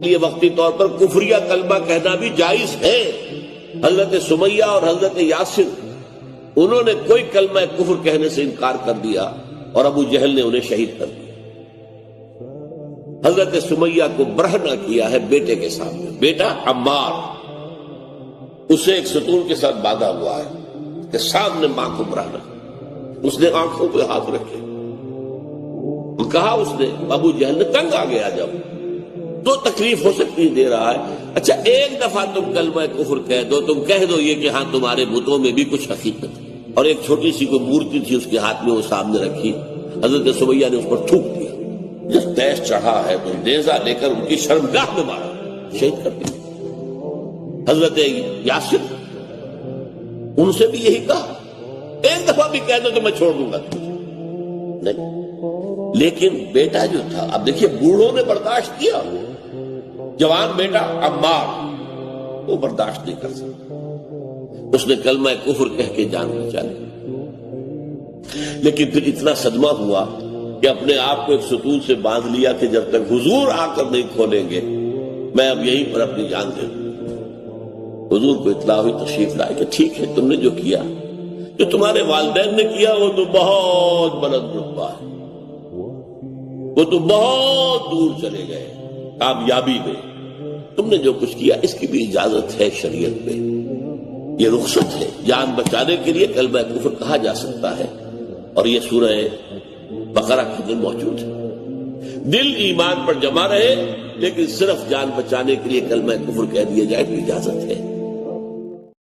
یہ وقتی طور پر کفریہ کلمہ کہنا بھی جائز ہے۔ حضرت سمیہ اور حضرت یاسر انہوں نے کوئی کلمہ کفر کہنے سے انکار کر دیا اور ابو جہل نے انہیں شہید کر دیا۔ حضرت سمیہ کو برہنہ کیا ہے بیٹے کے سامنے، بیٹا عمار اسے ایک ستون کے ساتھ باندھا ہوا ہے کہ سامنے ماں کو برہنہ۔ اس نے آنکھوں پہ ہاتھ رکھے، کہا اس نے، ابو جہل نے تنگ آ گیا جب تو تکلیف ہو سکتی دے رہا ہے، اچھا ایک دفعہ تم کلمہ کفر کہہ دو، تم کہہ دو یہ کہ ہاں تمہارے بتوں میں بھی کچھ حقیقت ہے۔ اور ایک چھوٹی سی کوئی مورتی تھی اس کے ہاتھ میں، وہ سامنے رکھی، حضرت سمیہ نے اس پر تھوک دیا، جس تیش چڑھا ہے تو نیزہ لے کر ان کی شرمگاہ میں مارا، شہید کر دیا۔ حضرت یاسر ان سے بھی یہی کہا، ایک دفعہ بھی کہہ دو تو میں چھوڑ دوں گا نہیں۔ لیکن بیٹا جو تھا، اب دیکھیے بوڑھوں نے برداشت کیا، جوان بیٹا عمار وہ برداشت نہیں کر سکتا، اس نے کلمہ کفر کہہ کے جان بچا لی۔ لیکن پھر اتنا صدمہ ہوا کہ اپنے آپ کو ایک ستون سے باندھ لیا کہ جب تک حضور آ کر نہیں کھولیں گے میں اب یہیں پر اپنی جان دے دوں۔ حضور کو اطلاع ہوئی، تشریف لائے کہ ٹھیک ہے، تم نے جو کیا، جو تمہارے والدین نے کیا وہ تو بہت بلند رتبہ ہے، وہ تو بہت دور چلے گئے کامیابی میں، تم نے جو کچھ کیا اس کی بھی اجازت ہے شریعت میں، یہ رخصت ہے، جان بچانے کے لیے کلمہ کفر کہا جا سکتا ہے۔ اور یہ سورہ بقرہ کے اندر موجود ہے۔ دل ایمان پر جمع رہے لیکن صرف جان بچانے کے لیے کلمہ کفر کہہ دیا جائے تو اجازت ہے۔